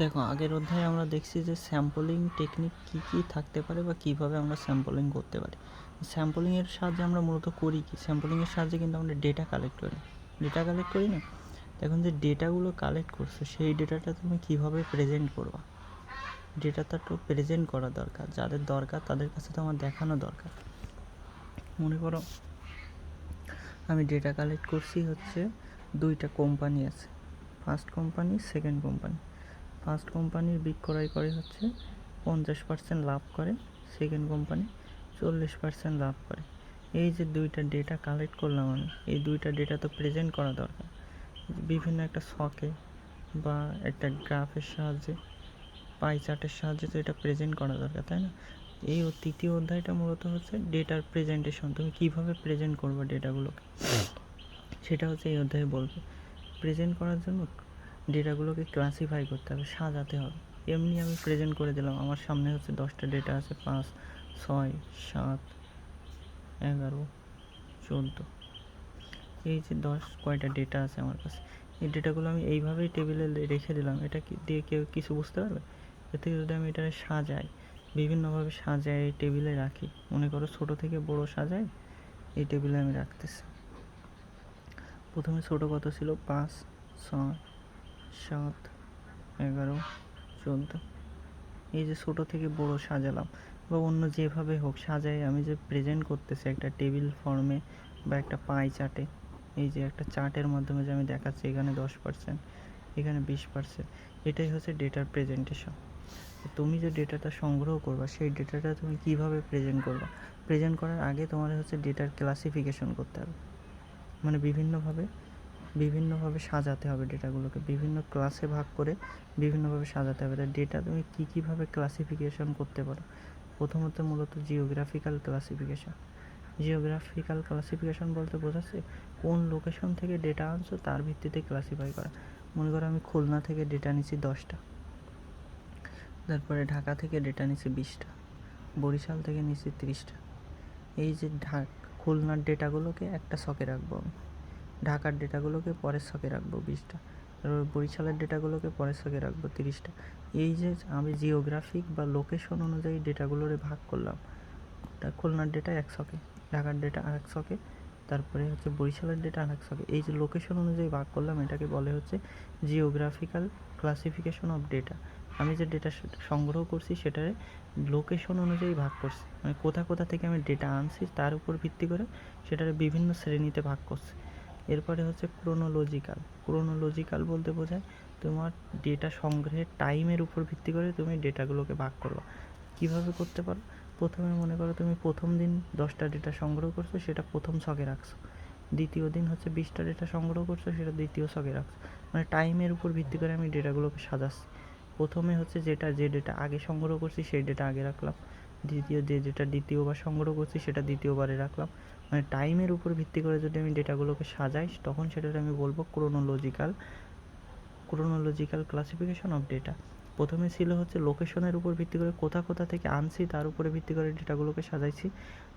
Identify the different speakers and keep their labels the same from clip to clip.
Speaker 1: দেখো, আগের অধ্যায়ে আমরা দেখছি যে স্যাম্পলিং টেকনিক কী কী থাকতে পারে বা কীভাবে আমরা স্যাম্পলিং করতে পারি। স্যাম্পলিংয়ের সাহায্যে আমরা মূলত করি কি, স্যাম্পলিংয়ের সাহায্যে কিন্তু আমরা ডেটা কালেক্ট করি না। এখন যে ডেটাগুলো কালেক্ট করছো সেই ডেটাটা তুমি কীভাবে প্রেজেন্ট করবা, ডেটাটা তো প্রেজেন্ট করা দরকার, যাদের দরকার তাদের কাছে তো আমার দেখানো দরকার। মনে করো আমি ডেটা কালেক্ট করছি হচ্ছে দুইটা কোম্পানি আছে, first company, second company. First কোম্পানির বিক্রয় করে হচ্ছে 50% লাভ করে, সেকেন্ড কোম্পানি 40% লাভ করে। এই যে দুইটা ডেটা কালেক্ট করলাম আমি, এই দুইটা ডেটা তো প্রেজেন্ট করা দরকার বিভিন্ন একটা শকে বা একটা গ্রাফের সাহায্যে, পাই চার্টের সাহায্যে তো এটা প্রেজেন্ট করা দরকার, তাই না? এই তৃতীয় অধ্যায়টা মূলত হচ্ছে ডেটার প্রেজেন্টেশন, তুমি কীভাবে প্রেজেন্ট করবে ডেটাগুলোকে সেটা হচ্ছে এই অধ্যায়ে বলবে। প্রেজেন্ট করার জন্য ডেটাগুলোকে ক্লাসিফাই করতে হবে, সাজাতে হবে। এমনি আমি প্রেজেন্ট করে দিলাম, আমার সামনে হচ্ছে 10টা ডেটা আছে, 5, 6, 7, 11, 14, এই যে 10 কয়টা ডেটা আছে আমার কাছে, এই ডেটাগুলো আমি এইভাবেই টেবিলে রেখে দিলাম। এটা দিয়ে কেউ কিছু বুঝতে পারবে? এর থেকে যদি আমি এটা সাজাই, বিভিন্নভাবে সাজাই, এই টেবিলে রাখি, মনে করো ছোটো থেকে বড় সাজাই এই টেবিলে আমি রাখতেছি। প্রথমে ছোটো কত ছিল? 5, 6, 7, 11, 14। এই যে ছোটো থেকে বড় সাজালাম বা অন্য যেভাবে হোক সাজাই, আমি যে প্রেজেন্ট করতেছি একটা টেবিল ফর্মে বা একটা পাই চার্টে, এই যে একটা চার্টের মাধ্যমে যে আমি দেখাচ্ছি এখানে 10%, এখানে 20%, এটাই হচ্ছে ডেটার প্রেজেন্টেশন। তুমি যে ডেটাটা সংগ্রহ করবা সেই ডেটাটা তুমি কিভাবে প্রেজেন্ট করবা, প্রেজেন্ট করার আগে তোমার হচ্ছে ডেটার ক্লাসিফিকেশন করতে হবে, মানে বিভিন্নভাবে সাজাতে হবে ডেটাগুলোকে, বিভিন্ন ক্লাসে ভাগ করে বিভিন্নভাবে সাজাতে হবে। তাই ডেটা তুমি কীভাবে ক্লাসিফিকেশন করতে পারো? প্রথমত মূলত জিওগ্রাফিক্যাল ক্লাসিফিকেশন বলতে বোঝাচ্ছে কোন লোকেশন থেকে ডেটা আনছো তার ভিত্তিতে ক্লাসিফাই করা। মনে করো আমি খুলনা থেকে ডেটা নিচ্ছি 10টা, তারপরে ঢাকা থেকে ডেটা নিচ্ছি 20টা, বরিশাল থেকে নিচ্ছি 30টা। এই যে খুলনার ডেটাগুলোকে একটা শকে রাখবো আমি, ঢাকার ডেটাগুলোকে পরের শকে রাখবো 20টা, তারপর বরিশালের ডেটাগুলোকে পরের শকে রাখবো 30টা। এই যে আমি জিওগ্রাফিক বা লোকেশন অনুযায়ী ডেটাগুলোরে ভাগ করলাম, খুলনার ডেটা এক শকে, ঢাকার ডেটা আরেক শকে, তারপরে হচ্ছে বরিশালের ডেটা আরেক শকে। এই যে লোকেশন অনুযায়ী ভাগ করলাম এটাকে বলে হচ্ছে জিওগ্রাফিক্যাল ক্লাসিফিকেশন অফ ডেটা। আমি যে ডেটা সংগ্রহ করছি সেটারে লোকেশন অনুযায়ী ভাগ করছি, মানে কোথা থেকে আমি ডেটা আনছি তার উপর ভিত্তি করে সেটারে বিভিন্ন শ্রেণীতে ভাগ করছি। এরপরে হচ্ছে ক্রোনোলজিক্যাল বলতে বোঝায় তোমার ডেটা সংগ্রহের টাইমের উপর ভিত্তি করে তুমি ডেটাগুলোকে ভাগ করবা। কীভাবে করতে পারো? প্রথমে মনে করো তুমি প্রথম দিন 10টা ডেটা সংগ্রহ করছো, সেটা প্রথম ছকে রাখছো। দ্বিতীয় দিন হচ্ছে 20টা ডেটা সংগ্রহ করছো, সেটা দ্বিতীয় ছকে রাখছো। মানে টাইমের উপর ভিত্তি করে আমি ডেটাগুলোকে সাজাচ্ছি। প্রথমে হচ্ছে যে ডেটা আগে সংগ্রহ করছি সেই ডেটা আগে রাখলাম, যে ডেটা দ্বিতীয়বার সংগ্রহ করছি সেটা দ্বিতীয়বারে রাখলাম। মানে টাইমের উপর ভিত্তি করে যদি আমি ডেটাগুলোকে সাজাই তখন সেটাকে আমি বলবো ক্রোনোলজিক্যাল ক্লাসিফিকেশন অফ ডেটা। প্রথমে ছিল হচ্ছে লোকেশনের উপর ভিত্তি করে কোথা থেকে আনছি তার উপরে ভিত্তি করে ডেটাগুলোকে সাজাইছি।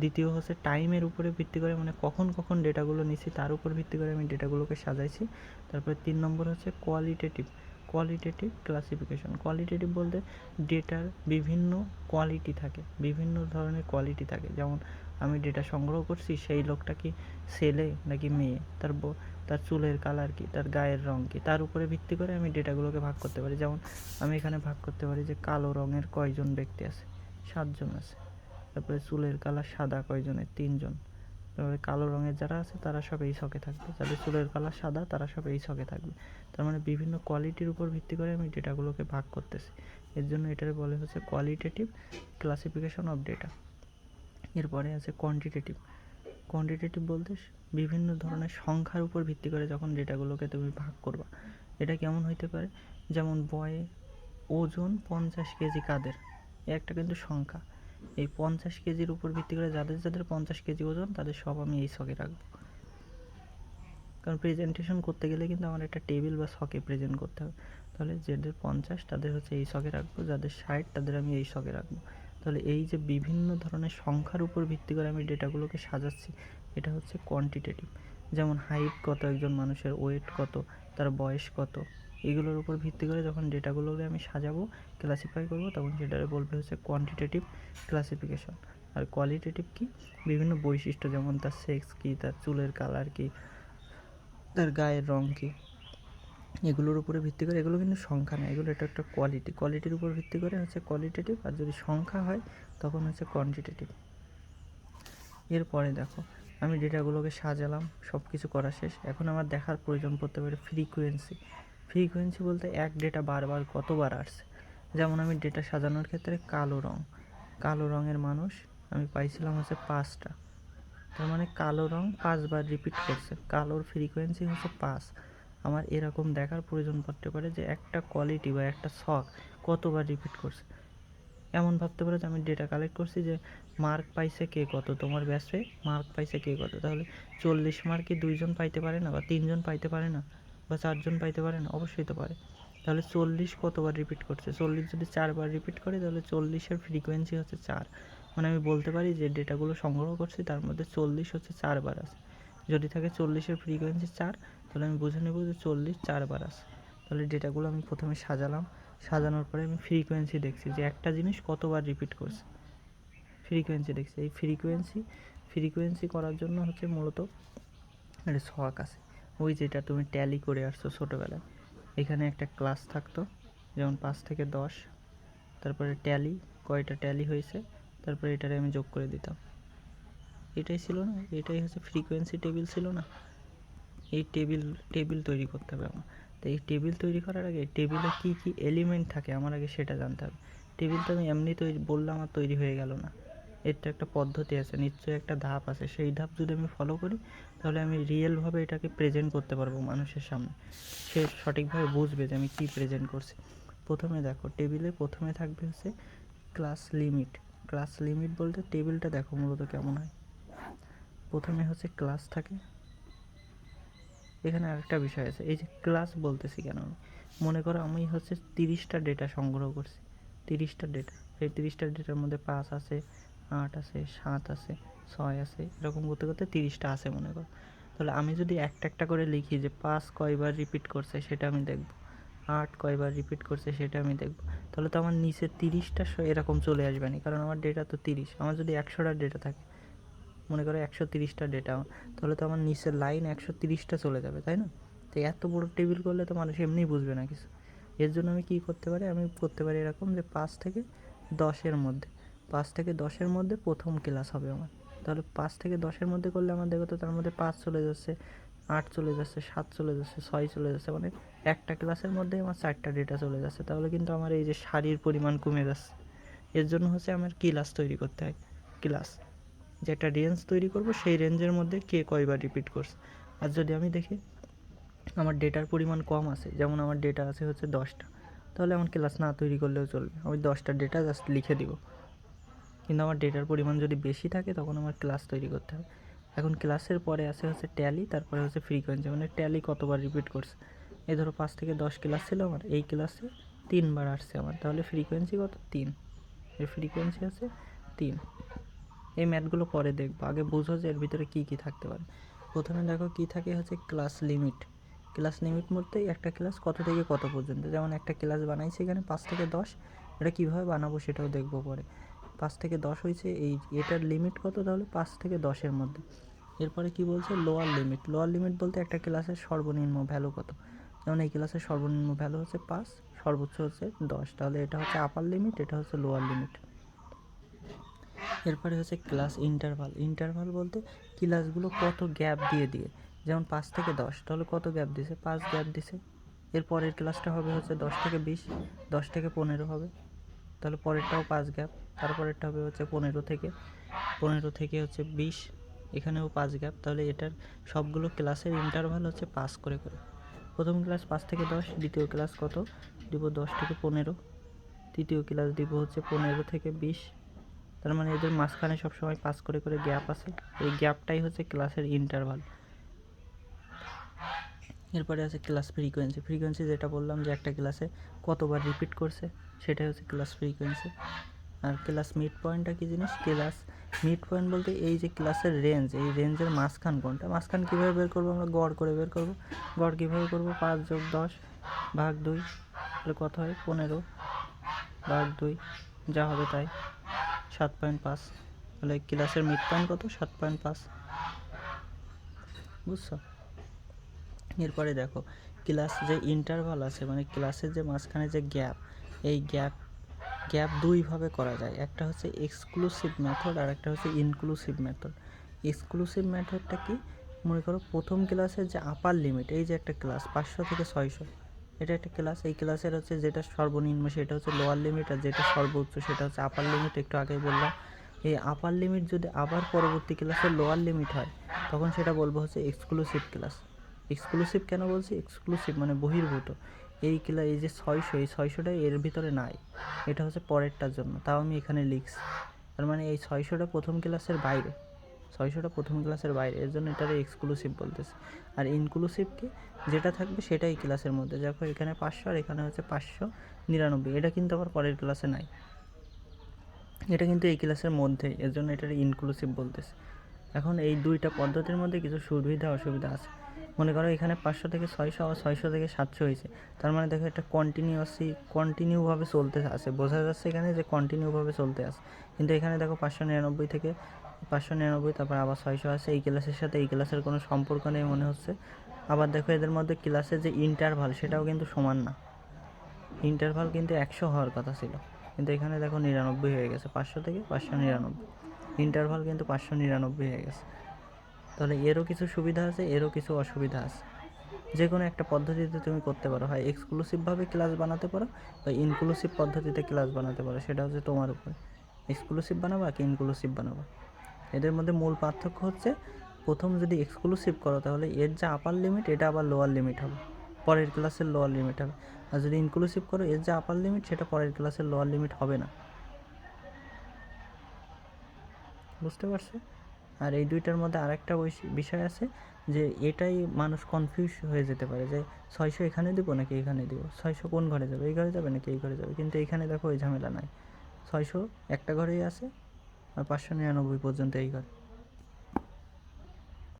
Speaker 1: দ্বিতীয় হচ্ছে টাইমের উপরে ভিত্তি করে, মানে কখন ডেটাগুলো নিছি তার উপর ভিত্তি করে আমি ডেটাগুলোকে সাজাইছি। তারপরে 3 নম্বর হচ্ছে কোয়ালিটেটিভ ক্লাসিফিকেশন। কোয়ালিটেটিভ বলতে ডেটার বিভিন্ন কোয়ালিটি থাকে, বিভিন্ন ধরনের কোয়ালিটি থাকে। যেমন আমি ডেটা সংগ্রহ করছি সেই লোকটা কি ছেলে নাকি মেয়ে, তার চুলের কালার কি, তার গায়ের রং কি, তার উপরে ভিত্তি করে আমি ডেটাগুলোকে ভাগ করতে পারি। যেমন আমি এখানে ভাগ করতে পারি যে কালো রঙের কয়জন ব্যক্তি আছে, 7 জন আছে। তারপরে চুলের কালার সাদা কয়জনের, 3 জন। তারপরে কালো রঙের যারা আছে তারা সব এই ছকে থাকবে, যাদের চুলের কালার সাদা তারা সব এই ছকে থাকবে। তার মানে বিভিন্ন কোয়ালিটির উপর ভিত্তি করে আমি ডেটাগুলোকে ভাগ করতেছি। এর জন্য এটার বলে হচ্ছে কোয়ালিটেটিভ ক্লাসিফিকেশন অফ ডেটা। এরপরে আছে কোয়ান্টিটেটিভ বলতে বিভিন্ন ধরনের সংখ্যার উপর ভিত্তি করে যখন ডেটাগুলোকে তুমি ভাগ করবা। এটা কেমন হইতে পারে? যেমন বয়ে ওজন 50 কেজি কাদের, একটা কিন্তু সংখ্যা। এই 50 কেজির উপর ভিত্তি করে যাদের 50 কেজি ওজন তাদের সব আমি এই ছকে রাখবো। কারণ প্রেজেন্টেশন করতে গেলে কিন্তু আমার একটা টেবিল বা ছকে প্রেজেন্ট করতে হবে। তাহলে যাদের 50 তাদের হচ্ছে এই ছকে রাখবো, যাদের 60 তাদের আমি এই ছকে রাখবো। তাহলে এই যে বিভিন্ন ধরনের সংখ্যার উপর ভিত্তি করে আমি ডেটাগুলোকে সাজাচ্ছি, এটা হচ্ছে কোয়ান্টিটেটিভ। যেমন হাইট কত একজন মানুষের, ওয়েট কত, তার বয়স কত, এগুলোর উপর ভিত্তি করে যখন ডেটাগুলোকে আমি সাজাবো, ক্লাসিফাই করবো, তখন সেটারে বলবে হচ্ছে কোয়ান্টিটেটিভ ক্লাসিফিকেশন। আর কোয়ালিটেটিভ কি, বিভিন্ন বৈশিষ্ট্য, যেমন তার সেক্স কী, তার চুলের কালার কী, তার গায়ের রং কী, এগুলোর উপরে ভিত্তি করে, এগুলো কিন্তু সংখ্যা না, এগুলো এটা একটা কোয়ালিটি, কোয়ালিটির উপর ভিত্তি করে হচ্ছে কোয়ালিটেটিভ। আর যদি সংখ্যা হয় তখন হচ্ছে কোয়ান্টিটেটিভ। এরপরে দেখো আমি ডেটাগুলোকে সাজালাম, সব কিছু করা শেষ। এখন আমার দেখার প্রয়োজন পড়তে পারে ফ্রিকোয়েন্সি। ফ্রিকোয়েন্সি বলতে এক ডেটা বারবার কতবার আসছে। যেমন আমি ডেটা সাজানোর ক্ষেত্রে কালো রঙের মানুষ আমি পাইছিলাম হচ্ছে 5টা, তার মানে কালো রং 5বার রিপিট করছে, কালোর ফ্রিকোয়েন্সি হচ্ছে 5। আমার এরকম দেখার প্রয়োজন পড়তে পারে যে একটা কোয়ালিটি বা একটা ছক কতবার রিপিট করছে। এমন ভাবতে পারো যে আমি ডেটা কালেক্ট করছি যে মার্ক পাইছে কে কত, তোমার ব্যাচে মার্ক পাইছে কে কত, তাহলে 40 মার্কে 2জন পাইতে পারে না, বা 3জন পাইতে পারে না, বা 4জন পাইতে পারে না? অবশ্যই তো পারে। তাহলে 40 কতবার রিপিট করছে, 40 যদি 4বার রিপিট করে তাহলে 40-এর ফ্রিকোয়েন্সি হচ্ছে 4। মানে আমি বলতে পারি যে ডেটাগুলো সংগ্রহ করছি তার মধ্যে 40 হচ্ছে 4বার আছে। যদি থাকে 40-এর ফ্রিকোয়েন্সি 4, তাহলে আমি বুঝে নেব যে 40 4বার আছে। তাহলে ডেটাগুলো আমি প্রথমে সাজালাম, সাজানোর পরে আমি ফ্রিকোয়েন্সি দেখছি যে একটা জিনিস কতবার রিপিট করছে, ফ্রিকোয়েন্সি দেখছি। এই ফ্রিকোয়েন্সি করার জন্য হচ্ছে মূলত একটা ছক আছে, ওই যেটা তুমি ট্যালি করে আসছো ছোটোবেলায়। এখানে একটা ক্লাস থাকতো, যেমন 5 থেকে 10, তারপরে ট্যালি, কয়টা ট্যালি হয়েছে, তারপরে এটারে আমি যোগ করে দিতাম। এটাই ছিল না, এটাই হচ্ছে ফ্রিকোয়েন্সি টেবিল ছিল না। এই টেবিল তৈরি করতে হবে আমার। তো এই টেবিল তৈরি করার আগে টেবিলে কী কী এলিমেন্ট থাকে আমার আগে সেটা জানতে হবে। টেবিল তো আমি এমনি তৈরি বললাম আর তৈরি হয়ে গেল না, এর তো একটা পদ্ধতি আছে, নিশ্চয়ই একটা ধাপ আছে। সেই ধাপ যদি আমি ফলো করি তাহলে আমি রিয়েলভাবে এটাকে প্রেজেন্ট করতে পারবো মানুষের সামনে, সে সঠিকভাবে বুঝবে যে আমি কী প্রেজেন্ট করছি। প্রথমে দেখো টেবিলে প্রথমে থাকবে হচ্ছে ক্লাস লিমিট। ক্লাস লিমিট বলতে টেবিলটা দেখো মূলত কেমন হয়। প্রথমে হচ্ছে ক্লাস থাকে। এখানে আরেকটা বিষয় আছে, এই যে ক্লাস বলতেছি কেন, মনে করো আমি হচ্ছে 30টা ডেটা সংগ্রহ করছি, 30টা ডেটা, এই 30টা ডেটার মধ্যে 5 আছে, 8 আছে, 7 আছে, 6 আছে, এরকম করতে করতে 30টা আছে মনে করো। তাহলে আমি যদি একটা একটা করে লিখি যে 5 কয়বার রিপিট করছে সেটা আমি দেখব, 8 কয়বার রিপিট করছে সেটা আমি দেখব, তাহলে তো আমার নিচে 30টা এরকম চলে আসবে না, কারণ আমার ডেটা তো 30। আমার যদি 100টা ডেটা থাকে, মনে করো 130টা ডেটা, তাহলে তো আমার নিচের লাইন 130টা চলে যাবে, তাই না? তো এত বড় টেবিল করলে তো মানুষ এমনিই বুঝবে না কিছু। এর জন্য আমি কী করতে পারি, আমি করতে পারি এরকম যে 5 থেকে 10-এর মধ্যে, 5 থেকে 10-এর মধ্যে প্রথম ক্লাস হবে আমার। তাহলে 5 থেকে 10-এর মধ্যে করলে আমার দেখো তো তার মধ্যে 5 চলে যাচ্ছে, 8 চলে যাচ্ছে, 7 চলে যাচ্ছে, 6 চলে যাচ্ছে, মানে একটা ক্লাসের মধ্যে আমার 4টা ডেটা চলে যাচ্ছে। তাহলে কিন্তু আমার এই যে সারির পরিমাণ কমে যাচ্ছে। এর জন্য হচ্ছে আমার ক্লাস তৈরি করতে হয়, ক্লাস, যে একটা রেঞ্জ তৈরি করব, সেই রেঞ্জের মধ্যে কে কয়বার রিপিট করছে। আর যদি আমি দেখি আমার ডেটার পরিমাণ কম আছে, যেমন আমার ডেটা আছে হচ্ছে 10টা, তাহলে আমার ক্লাস না তৈরি করলেও চলবে, আমি 10টা ডেটা জাস্ট লিখে দিব। কিন্তু আমার ডেটার পরিমাণ যদি বেশি থাকে তখন আমার ক্লাস তৈরি করতে হবে। এখন ক্লাসের পরে আছে হচ্ছে ট্যালি, তারপরে হচ্ছে ফ্রিকোয়েন্সি, মানে ট্যালি কতবার রিপিট করছে। এই ধরো 5 থেকে 10 ক্লাস ছিল আমার, এই ক্লাসে 3বার আসছে আমার, তাহলে ফ্রিকোয়েন্সি কত, 3। এর ফ্রিকোয়েন্সি আছে 3। এই ম্যাথগুলো পরে দেখবো, আগে বুঝো যে এর ভিতরে কী কী থাকতে পারে। প্রথমে দেখো কী থাকে হচ্ছে ক্লাস লিমিট। ক্লাস লিমিট বলতে একটা ক্লাস কত থেকে কত পর্যন্ত, যেমন একটা ক্লাস বানাইছি এখানে 5 থেকে 10, এটা কীভাবে বানাবো সেটাও দেখবো পরে। 5 থেকে 10 হয়েছে, এটার লিমিট কত, তাহলে 5 থেকে 10-এর মধ্যে। এরপরে কি বলছে, লোয়ার লিমিট। লোয়ার লিমিট বলতে একটা ক্লাসের সর্বনিম্ন ভ্যালু কত, যেমন এই ক্লাসের সর্বনিম্ন ভ্যালু হচ্ছে 5, সর্বোচ্চ হচ্ছে 10, তাহলে এটা হচ্ছে আপার লিমিট, এটা হচ্ছে লোয়ার লিমিট। এরপরে হচ্ছে ক্লাস ইন্টারভাল। ইন্টারভাল বলতে ক্লাসগুলো কত গ্যাপ দিয়ে, যেমন 5 থেকে 10, তাহলে কত গ্যাপ দিছে, 5 গ্যাপ দিছে। এর পরের ক্লাসটা হবে হচ্ছে 10 থেকে 20, 10 থেকে 15 হবে, তাহলে পরেরটাও 5 গ্যাপ। তারপরেরটা হবে হচ্ছে 15 থেকে হচ্ছে 20, এখানেও 5 গ্যাপ। তাহলে এটার সবগুলো ক্লাসের ইন্টারভাল হচ্ছে 5 করে। প্রথম ক্লাস 5 থেকে 10, দ্বিতীয় ক্লাস কত দিব, 10 থেকে 15, তৃতীয় ক্লাস দিব হচ্ছে 15 থেকে 20। তার মানে এদের মাঝখানে সবসময় 5 করে গ্যাপ আছে, এই গ্যাপটাই হচ্ছে ক্লাসের ইন্টারভাল। এরপরে আছে ক্লাস ফ্রিকোয়েন্সি। ফ্রিকোয়েন্সি যেটা বললাম যে একটা ক্লাসে কতবার রিপিট করছে সেটাই হচ্ছে ক্লাস ফ্রিকোয়েন্সি। আর ক্লাস মিড পয়েন্টটা কী জিনিস, ক্লাস মিড পয়েন্ট বলতে এই যে ক্লাসের রেঞ্জ, এই রেঞ্জের মাঝখান কোনটা, মাঝখান কীভাবে বের করবো, আমরা গড় করে বের করবো। গড় কীভাবে করবো, 5 যোগ 10 ভাগ 2, তাহলে কত হয় 15 ভাগ 2, যা হবে তাই 7.5। তাহলে ক্লাসের মিড পয়েন্ট কত 7.5, বুঝছো? এরপরে দেখো ক্লাস যে ইন্টারভাল আছে, মানে ক্লাসের যে মাঝখানে যে গ্যাপ, এই গ্যাপ দুইভাবে করা যায়। একটা হচ্ছে এক্সক্লুসিভ মেথড আর একটা হচ্ছে ইনক্লুসিভ মেথড। এক্সক্লুসিভ মেথডটা কি, মনে করো প্রথম ক্লাসের যে আপার লিমিট, এই যে একটা ক্লাস 500 থেকে 600, এটা একটা ক্লাস, এই ক্লাসের হচ্ছে যেটা সর্বনিম্ন সেটা হচ্ছে লোয়ার লিমিট, আর যেটা সর্বোচ্চ সেটা হচ্ছে আপার লিমিট। একটু আগে বললাম, এই আপার লিমিট যদি আবার পরবর্তী ক্লাসের লোয়ার লিমিট হয় তখন সেটা বলবো হচ্ছে এক্সক্লুসিভ ক্লাস। এক্সক্লুসিভ কেন বলছি, এক্সক্লুসিভ মানে বহির্ভূত। এই এই যে 600, এই 600টা এর ভিতরে নাই, এটা হচ্ছে পরেরটার জন্য, তাও আমি এখানে লিখছি। তার মানে এই 600টা প্রথম ক্লাসের বাইরে, 600টা প্রথম ক্লাসের বাইরে, এর জন্য এটারে এক্সক্লুসিভ বলতেছে। আর ইনক্লুসিভ কি, যেটা থাকবে সেটাই ক্লাসের মধ্যে। দেখো এখানে 500 আর এখানে হচ্ছে 599, এটা কিন্তু আবার পরের ক্লাসে নাই, এটা কিন্তু এই ক্লাসের মধ্যেই, এর জন্য এটার ইনক্লুসিভ বলতেছে। এখন এই দুইটা পদ্ধতির মধ্যে কিছু সুবিধা অসুবিধা আছে। মনে করো এখানে 500 থেকে 600 আর 600 থেকে 700 হয়েছে, তার মানে দেখো এটা কন্টিনিউভাবে চলতে আছে, বোঝা যাচ্ছে এখানে যে কন্টিনিউভাবে চলতে আছে। কিন্তু এখানে দেখো 599 থেকে 599, তারপর আবার 600 আছে, এই ক্লাসের সাথে এই ক্লাসের কোনো সম্পর্ক নেই মনে হচ্ছে। আবার দেখো এদের মধ্যে ক্লাসের যে ইন্টারভাল সেটাও কিন্তু সমান না, ইন্টারভাল কিন্তু 100 হওয়ার কথা ছিল, কিন্তু এখানে দেখো 99 হয়ে গেছে, 500 থেকে 599, ইন্টারভাল কিন্তু 599 হয়ে গেছে। তাহলে এরও কিছু সুবিধা আছে, এরও কিছু অসুবিধা আছে। যে কোনো একটা পদ্ধতিতে তুমি করতে পারো, হয় এক্সক্লুসিভভাবে ক্লাস বানাতে পারো বা ইনক্লুসিভ পদ্ধতিতে ক্লাস বানাতে পারো, সেটা হচ্ছে তোমার উপরে, এক্সক্লুসিভ বানাবা কি ইনক্লুসিভ বানাবা। এদের মধ্যে মূল পার্থক্য হচ্ছে, প্রথম যদি এক্সক্লুসিভ করো তাহলে এর যা আপার লিমিট এটা আবার লোয়ার লিমিট হবে, পরের ক্লাসের লোয়ার লিমিট হবে। আর যদি ইনক্লুসিভ করো এর যা আপার লিমিট সেটা পরের ক্লাসের লোয়ার লিমিট হবে না, বুঝতে পারছো? আর এই দুইটার মধ্যে আরেকটা বিষয় আছে, যে এটাই মানুষ কনফিউজ হয়ে যেতে পারে, যে 600 এখানে দেবো নাকি এখানে দেবো, 600 কোন ঘরে যাবে, এই ঘরে যাবে নাকি এই ঘরে যাবে। কিন্তু এইখানে দেখো ওই ঝামেলা নাই, 600 একটা ঘরেই আছে আর 599 পর্যন্ত এই ঘরে।